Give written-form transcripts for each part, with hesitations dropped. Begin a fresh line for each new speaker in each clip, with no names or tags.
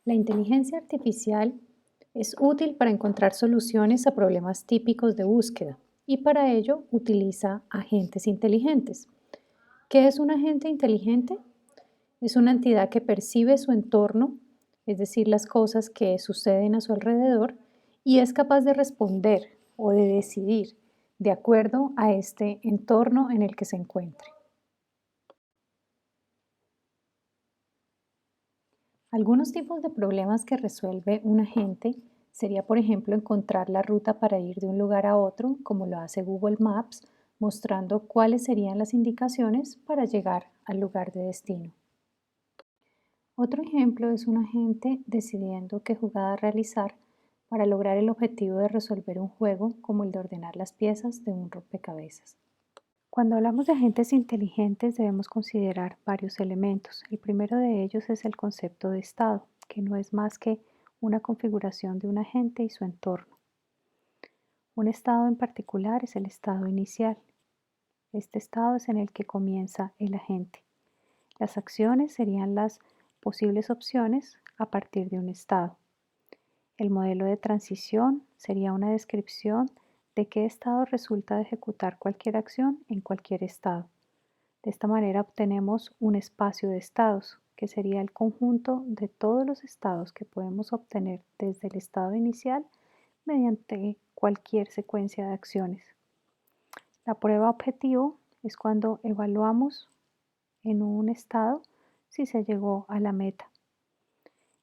La inteligencia artificial es útil para encontrar soluciones a problemas típicos de búsqueda y para ello utiliza agentes inteligentes. ¿Qué es un agente inteligente? Es una entidad que percibe su entorno, es decir, las cosas que suceden a su alrededor, y es capaz de responder o de decidir de acuerdo a este entorno en el que se encuentre. Algunos tipos de problemas que resuelve un agente sería, por ejemplo, encontrar la ruta para ir de un lugar a otro, como lo hace Google Maps, mostrando cuáles serían las indicaciones para llegar al lugar de destino. Otro ejemplo es un agente decidiendo qué jugada realizar para lograr el objetivo de resolver un juego, como el de ordenar las piezas de un rompecabezas. Cuando hablamos de agentes inteligentes debemos considerar varios elementos. El primero de ellos es el concepto de estado, que no es más que una configuración de un agente y su entorno. Un estado en particular es el estado inicial. Este estado es en el que comienza el agente. Las acciones serían las posibles opciones a partir de un estado. El modelo de transición sería una descripción de qué estado resulta de ejecutar cualquier acción en cualquier estado. De esta manera obtenemos un espacio de estados, que sería el conjunto de todos los estados que podemos obtener desde el estado inicial mediante cualquier secuencia de acciones. La prueba objetivo es cuando evaluamos en un estado si se llegó a la meta.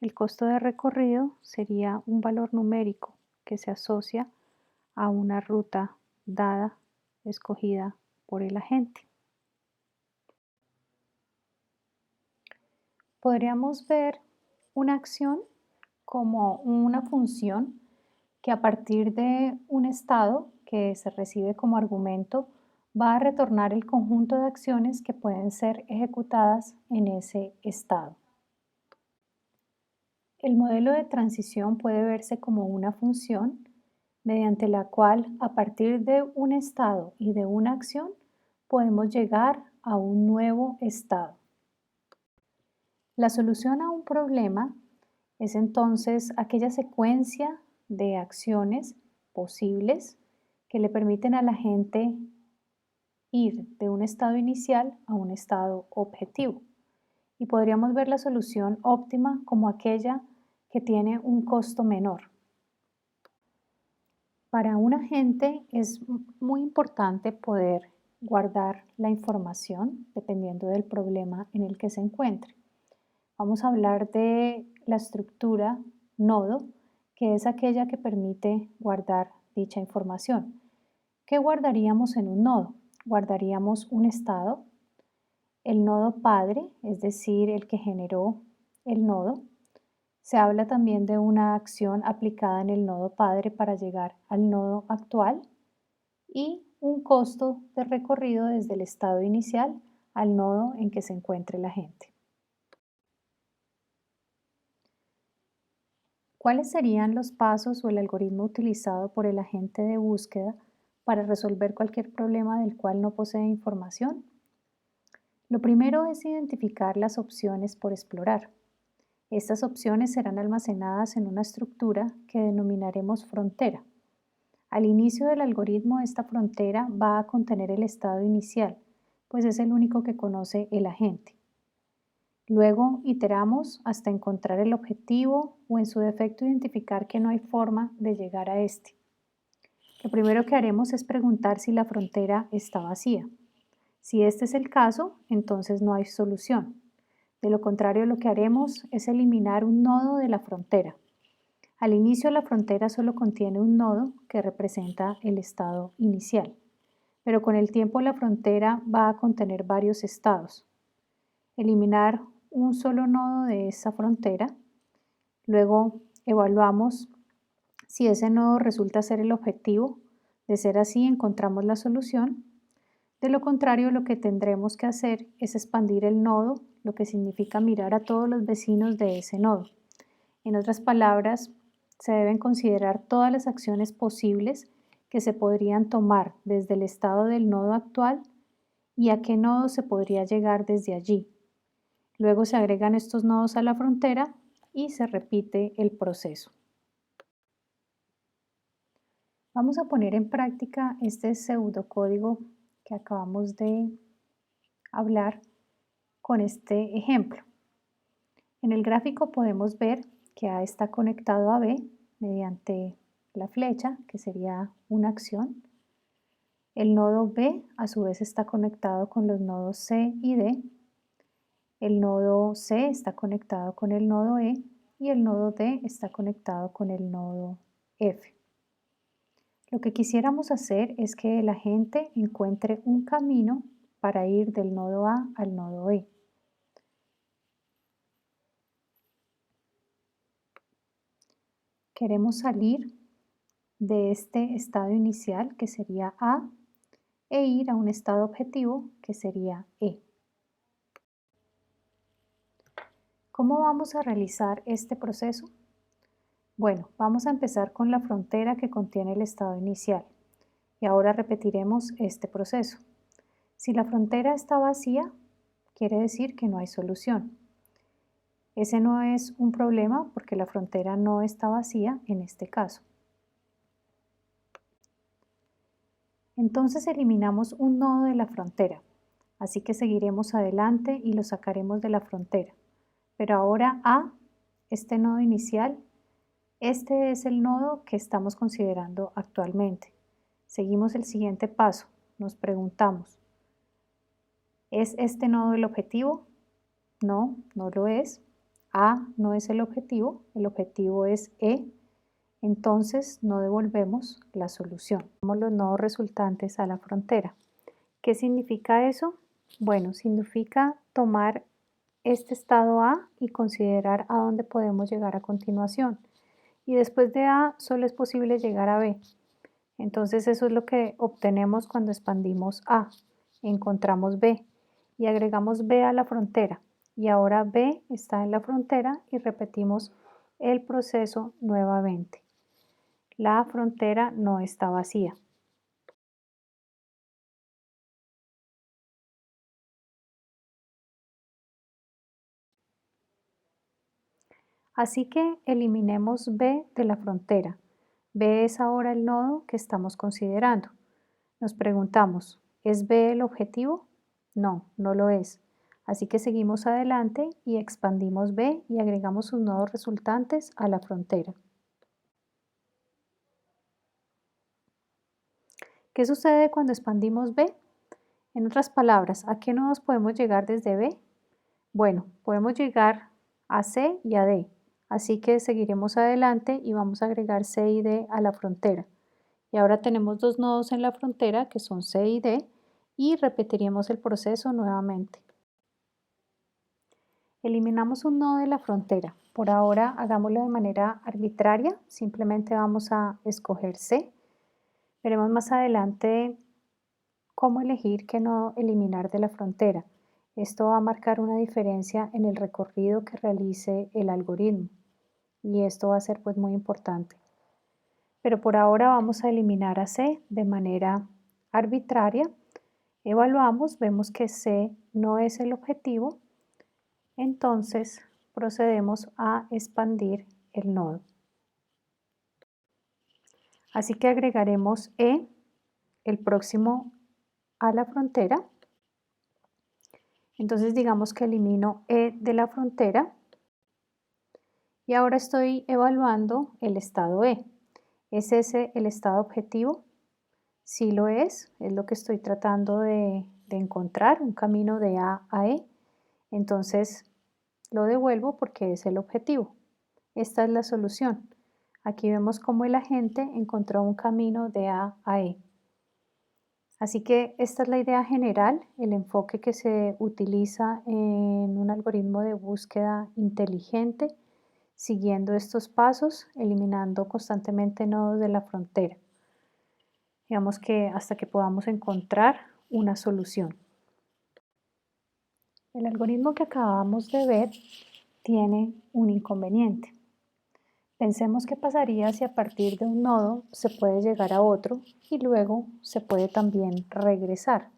El costo de recorrido sería un valor numérico que se asocia a una ruta dada, escogida por el agente. Podríamos ver una acción como una función que a partir de un estado que se recibe como argumento va a retornar el conjunto de acciones que pueden ser ejecutadas en ese estado. El modelo de transición puede verse como una función mediante la cual a partir de un estado y de una acción podemos llegar a un nuevo estado. La solución a un problema es entonces aquella secuencia de acciones posibles que le permiten a la gente ir de un estado inicial a un estado objetivo. Y podríamos ver la solución óptima como aquella que tiene un costo menor. Para un agente es muy importante poder guardar la información dependiendo del problema en el que se encuentre. Vamos a hablar de la estructura nodo, que es aquella que permite guardar dicha información. ¿Qué guardaríamos en un nodo? Guardaríamos un estado, el nodo padre, es decir, el que generó el nodo. Se habla también de una acción aplicada en el nodo padre para llegar al nodo actual y un costo de recorrido desde el estado inicial al nodo en que se encuentre la gente. ¿Cuáles serían los pasos o el algoritmo utilizado por el agente de búsqueda para resolver cualquier problema del cual no posee información? Lo primero es identificar las opciones por explorar. Estas opciones serán almacenadas en una estructura que denominaremos frontera. Al inicio del algoritmo, esta frontera va a contener el estado inicial, pues es el único que conoce el agente. Luego iteramos hasta encontrar el objetivo o en su defecto identificar que no hay forma de llegar a este. Lo primero que haremos es preguntar si la frontera está vacía. Si este es el caso, entonces no hay solución. De lo contrario, lo que haremos es eliminar un nodo de la frontera. Al inicio, la frontera solo contiene un nodo que representa el estado inicial, pero con el tiempo la frontera va a contener varios estados. Eliminar un solo nodo de esa frontera. Luego evaluamos si ese nodo resulta ser el objetivo. De ser así, encontramos la solución. De lo contrario, lo que tendremos que hacer es expandir el nodo, lo que significa mirar a todos los vecinos de ese nodo. En otras palabras, se deben considerar todas las acciones posibles que se podrían tomar desde el estado del nodo actual y a qué nodo se podría llegar desde allí. Luego se agregan estos nodos a la frontera y se repite el proceso. Vamos a poner en práctica este pseudocódigo que acabamos de hablar con este ejemplo. En el gráfico podemos ver que A está conectado a B mediante la flecha, que sería una acción. El nodo B a su vez está conectado con los nodos C y D. El nodo C está conectado con el nodo E y el nodo D está conectado con el nodo F. Lo que quisiéramos hacer es que la gente encuentre un camino para ir del nodo A al nodo E. Queremos salir de este estado inicial, que sería A, e ir a un estado objetivo, que sería E. ¿Cómo vamos a realizar este proceso? Bueno, vamos a empezar con la frontera que contiene el estado inicial y ahora repetiremos este proceso. Si la frontera está vacía, quiere decir que no hay solución. Ese no es un problema porque la frontera no está vacía en este caso. Entonces eliminamos un nodo de la frontera, así que seguiremos adelante y lo sacaremos de la frontera. Pero ahora A, este nodo inicial, este es el nodo que estamos considerando actualmente. Seguimos el siguiente paso, nos preguntamos, ¿es este nodo el objetivo? No, no lo es. A no es el objetivo es E. Entonces no devolvemos la solución. Damos los nodos resultantes a la frontera. ¿Qué significa eso? Bueno, significa tomar este estado A y considerar a dónde podemos llegar a continuación. Y después de A solo es posible llegar a B. Entonces eso es lo que obtenemos cuando expandimos A. Encontramos B y agregamos B a la frontera. Y ahora B está en la frontera y repetimos el proceso nuevamente. La frontera no está vacía. Así que eliminemos B de la frontera. B es ahora el nodo que estamos considerando. Nos preguntamos, ¿es B el objetivo? No, no lo es. Así que seguimos adelante y expandimos B y agregamos sus nodos resultantes a la frontera. ¿Qué sucede cuando expandimos B? En otras palabras, ¿a qué nodos podemos llegar desde B? Bueno, podemos llegar a C y a D, así que seguiremos adelante y vamos a agregar C y D a la frontera. Y ahora tenemos dos nodos en la frontera que son C y D y repetiríamos el proceso nuevamente. Eliminamos un nodo de la frontera. Por ahora hagámoslo de manera arbitraria, simplemente vamos a escoger C. Veremos más adelante cómo elegir qué nodo eliminar de la frontera. Esto va a marcar una diferencia en el recorrido que realice el algoritmo y esto va a ser pues muy importante. Pero por ahora vamos a eliminar a C de manera arbitraria. Evaluamos, vemos que C no es el objetivo, entonces procedemos a expandir el nodo. Así que agregaremos E, el próximo a la frontera. Entonces digamos que elimino E de la frontera y ahora estoy evaluando el estado E. ¿Es ese el estado objetivo? Sí lo es lo que estoy tratando de encontrar, un camino de A a E. Entonces lo devuelvo porque es el objetivo. Esta es la solución. Aquí vemos cómo el agente encontró un camino de A a E. Así que esta es la idea general, el enfoque que se utiliza en un algoritmo de búsqueda inteligente, siguiendo estos pasos, eliminando constantemente nodos de la frontera. Digamos que hasta que podamos encontrar una solución. El algoritmo que acabamos de ver tiene un inconveniente. Pensemos qué pasaría si a partir de un nodo se puede llegar a otro y luego se puede también regresar.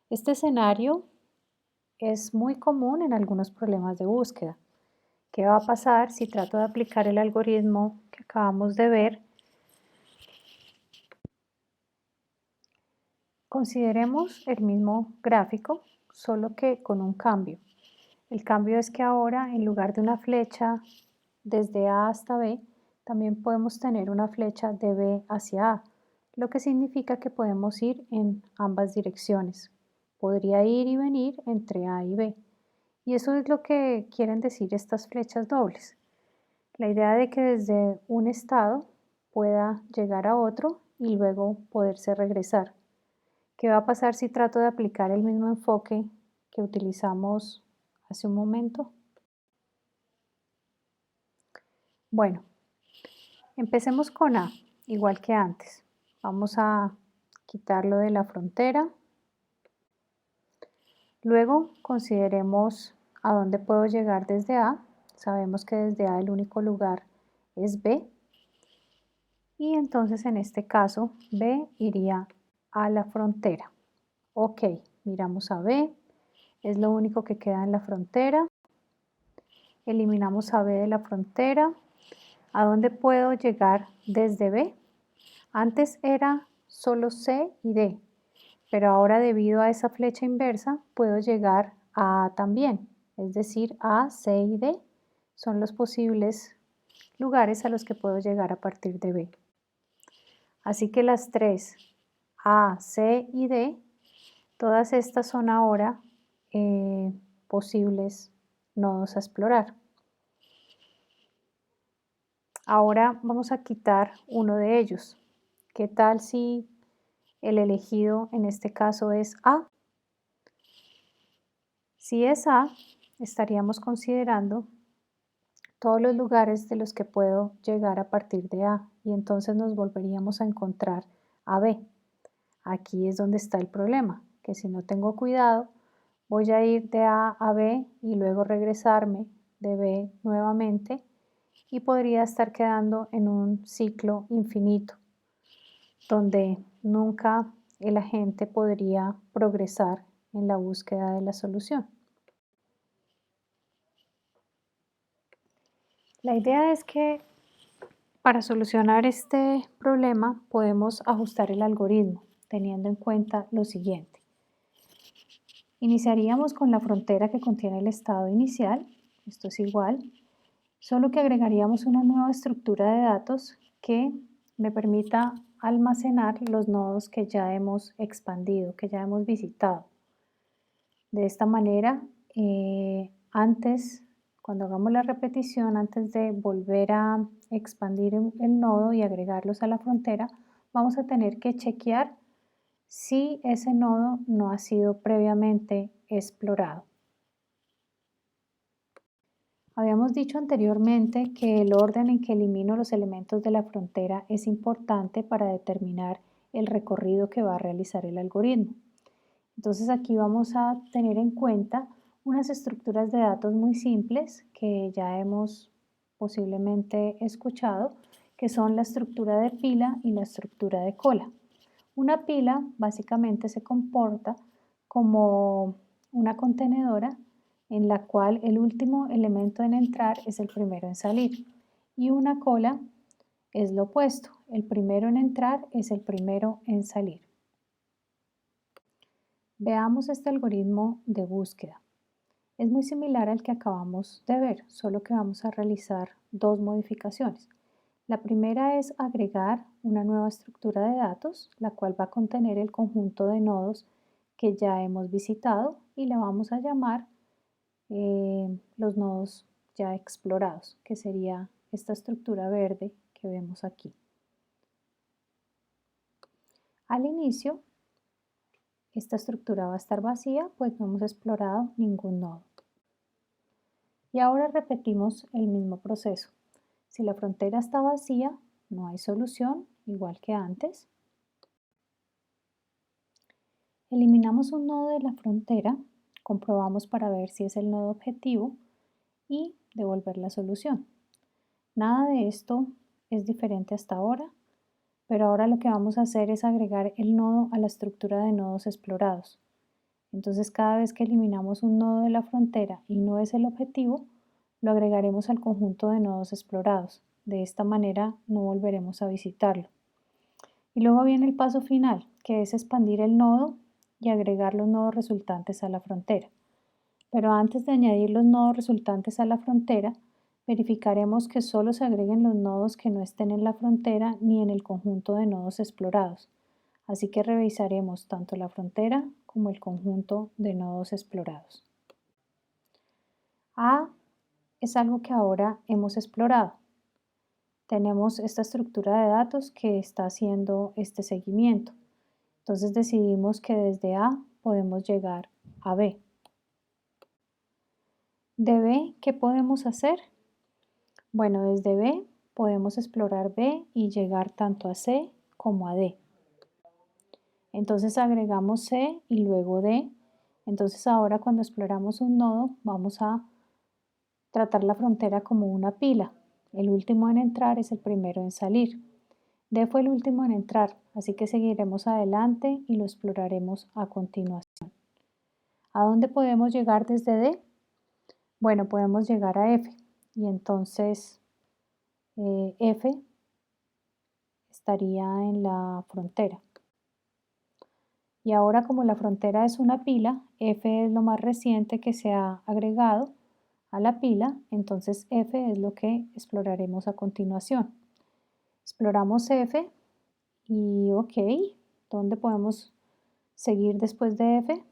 Este escenario es muy común en algunos problemas de búsqueda. ¿Qué va a pasar si trato de aplicar el algoritmo que acabamos de ver? Consideremos el mismo gráfico, solo que con un cambio. El cambio es que ahora, en lugar de una flecha desde A hasta B, también podemos tener una flecha de B hacia A, lo que significa que podemos ir en ambas direcciones. Podría ir y venir entre A y B. Y eso es lo que quieren decir estas flechas dobles. La idea de que desde un estado pueda llegar a otro y luego poderse regresar. ¿Qué va a pasar si trato de aplicar el mismo enfoque que utilizamos hace un momento? Bueno, empecemos con A, igual que antes. Vamos a quitarlo de la frontera. Luego consideremos a dónde puedo llegar desde A. Sabemos que desde A el único lugar es B. Y entonces en este caso B iría a la frontera. Ok, miramos a B. Es lo único que queda en la frontera. Eliminamos a B de la frontera. ¿A dónde puedo llegar desde B? Antes era solo C y D, pero ahora debido a esa flecha inversa puedo llegar a A también, es decir, A, C y D son los posibles lugares a los que puedo llegar a partir de B. Así que las tres, A, C y D, todas estas son ahora posibles nodos a explorar. Ahora vamos a quitar uno de ellos. ¿Qué tal si el elegido en este caso es A? Si es A, estaríamos considerando todos los lugares de los que puedo llegar a partir de A y entonces nos volveríamos a encontrar a B. Aquí es donde está el problema, que si no tengo cuidado, voy a ir de A a B y luego regresarme de B nuevamente y podría estar quedando en un ciclo infinito, donde nunca el agente podría progresar en la búsqueda de la solución. La idea es que para solucionar este problema podemos ajustar el algoritmo teniendo en cuenta lo siguiente. Iniciaríamos con la frontera que contiene el estado inicial, esto es igual, solo que agregaríamos una nueva estructura de datos que me permita almacenar los nodos que ya hemos expandido, que ya hemos visitado. De esta manera, cuando hagamos la repetición, antes de volver a expandir el nodo y agregarlos a la frontera, vamos a tener que chequear si ese nodo no ha sido previamente explorado. Habíamos dicho anteriormente que el orden en que elimino los elementos de la frontera es importante para determinar el recorrido que va a realizar el algoritmo. Entonces aquí vamos a tener en cuenta unas estructuras de datos muy simples que ya hemos posiblemente escuchado, que son la estructura de pila y la estructura de cola. Una pila básicamente se comporta como una contenedora en la cual el último elemento en entrar es el primero en salir. Y una cola es lo opuesto, el primero en entrar es el primero en salir. Veamos este algoritmo de búsqueda. Es muy similar al que acabamos de ver, solo que vamos a realizar dos modificaciones. La primera es agregar una nueva estructura de datos, la cual va a contener el conjunto de nodos que ya hemos visitado y la vamos a llamar los nodos ya explorados, que sería esta estructura verde que vemos aquí. Al inicio, esta estructura va a estar vacía, pues no hemos explorado ningún nodo. Y ahora repetimos el mismo proceso. Si la frontera está vacía, no hay solución, igual que antes. Eliminamos un nodo de la frontera, comprobamos para ver si es el nodo objetivo y devolver la solución. Nada de esto es diferente hasta ahora, pero ahora lo que vamos a hacer es agregar el nodo a la estructura de nodos explorados. Entonces cada vez que eliminamos un nodo de la frontera y no es el objetivo, lo agregaremos al conjunto de nodos explorados. De esta manera no volveremos a visitarlo. Y luego viene el paso final, que es expandir el nodo y agregar los nodos resultantes a la frontera. Pero antes de añadir los nodos resultantes a la frontera, verificaremos que solo se agreguen los nodos que no estén en la frontera ni en el conjunto de nodos explorados. Así que revisaremos tanto la frontera como el conjunto de nodos explorados. A es algo que ahora hemos explorado. Tenemos esta estructura de datos que está haciendo este seguimiento. Entonces decidimos que desde A podemos llegar a B. De B, ¿qué podemos hacer? Bueno, desde B podemos explorar B y llegar tanto a C como a D. Entonces agregamos C y luego D. Entonces ahora cuando exploramos un nodo vamos a tratar la frontera como una pila. El último en entrar es el primero en salir. D fue el último en entrar, así que seguiremos adelante y lo exploraremos a continuación. ¿A dónde podemos llegar desde D? Bueno, podemos llegar a F y entonces F estaría en la frontera. Y ahora como la frontera es una pila, F es lo más reciente que se ha agregado a la pila, entonces F es lo que exploraremos a continuación. Exploramos F y ok, ¿dónde podemos seguir después de F?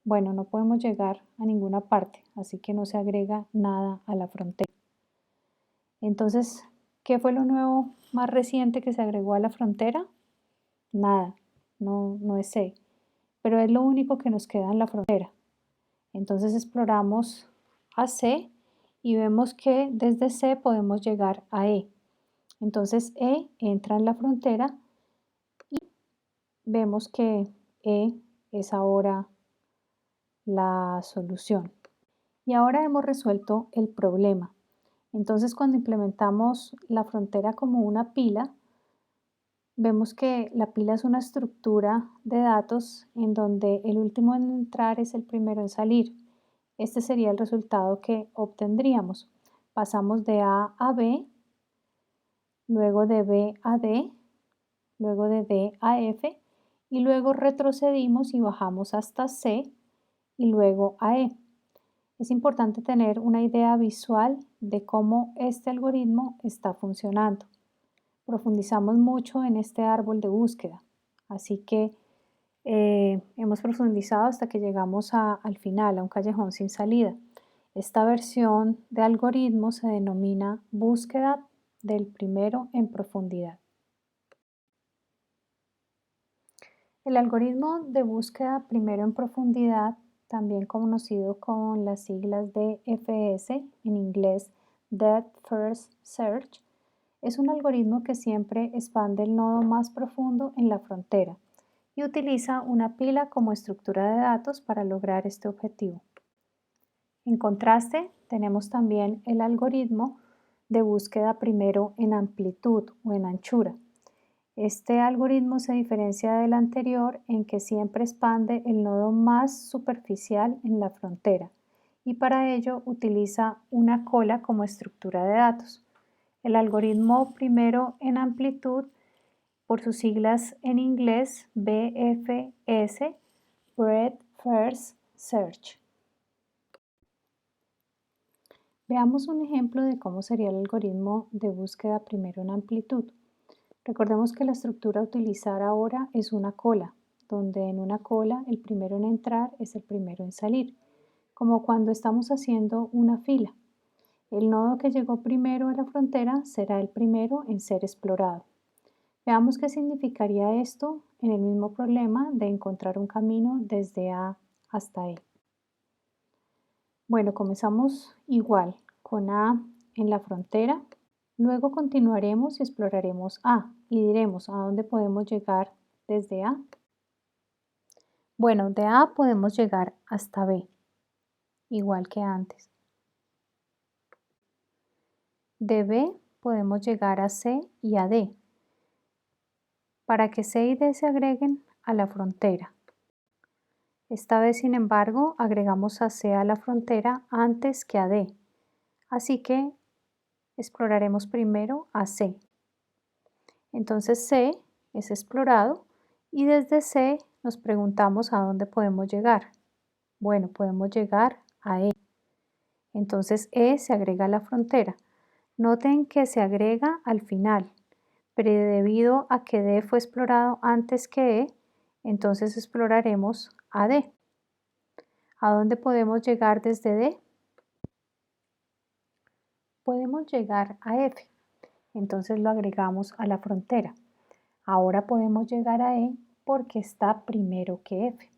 Bueno, no podemos llegar a ninguna parte, así que no se agrega nada a la frontera. Entonces, ¿qué fue lo nuevo más reciente que se agregó a la frontera? Nada, no es C, pero es lo único que nos queda en la frontera. Entonces exploramos a C y vemos que desde C podemos llegar a E. Entonces E entra en la frontera y vemos que E es ahora la solución. Y ahora hemos resuelto el problema. Entonces cuando implementamos la frontera como una pila, vemos que la pila es una estructura de datos en donde el último en entrar es el primero en salir. Este sería el resultado que obtendríamos. Pasamos de A a B, luego de B a D, luego de D a F y luego retrocedimos y bajamos hasta C y luego a E. Es importante tener una idea visual de cómo este algoritmo está funcionando. Profundizamos mucho en este árbol de búsqueda, así que hemos profundizado hasta que llegamos al final, a un callejón sin salida. Esta versión de algoritmo se denomina búsqueda del primero en profundidad. El algoritmo de búsqueda primero en profundidad, también conocido con las siglas DFS, en inglés Depth First Search, es un algoritmo que siempre expande el nodo más profundo en la frontera y utiliza una pila como estructura de datos para lograr este objetivo. En contraste, tenemos también el algoritmo de búsqueda primero en amplitud o en anchura. Este algoritmo se diferencia del anterior en que siempre expande el nodo más superficial en la frontera y para ello utiliza una cola como estructura de datos. El algoritmo primero en amplitud, por sus siglas en inglés BFS, Breadth First Search. Veamos un ejemplo de cómo sería el algoritmo de búsqueda primero en amplitud. Recordemos que la estructura a utilizar ahora es una cola, donde en una cola el primero en entrar es el primero en salir, como cuando estamos haciendo una fila. El nodo que llegó primero a la frontera será el primero en ser explorado. Veamos qué significaría esto en el mismo problema de encontrar un camino desde A hasta E. Bueno, comenzamos igual con A en la frontera. Luego continuaremos y exploraremos A y diremos a dónde podemos llegar desde A. Bueno, de A podemos llegar hasta B, igual que antes. De B podemos llegar a C y a D, para que C y D se agreguen a la frontera. Esta vez, sin embargo, agregamos a C a la frontera antes que a D. Así que exploraremos primero a C. Entonces C es explorado y desde C nos preguntamos a dónde podemos llegar. Bueno, podemos llegar a E. Entonces E se agrega a la frontera. Noten que se agrega al final, pero debido a que D fue explorado antes que E, entonces exploraremos a D. ¿A dónde podemos llegar desde D? Podemos llegar a F. Entonces lo agregamos a la frontera. Ahora podemos llegar a E porque está primero que F.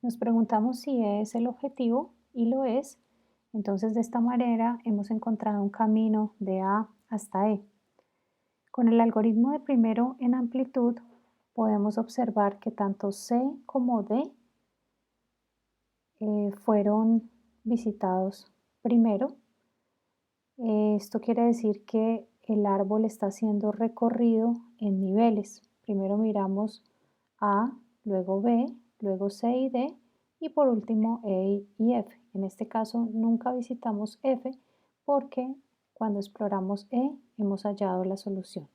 Nos preguntamos si E es el objetivo y lo es. Entonces de esta manera hemos encontrado un camino de A hasta E. Con el algoritmo de primero en amplitud podemos observar que tanto C como D fueron visitados primero. Esto quiere decir que el árbol está siendo recorrido en niveles. Primero miramos A, luego B, luego C y D y por último E y F. En este caso nunca visitamos F porque cuando exploramos E hemos hallado la solución.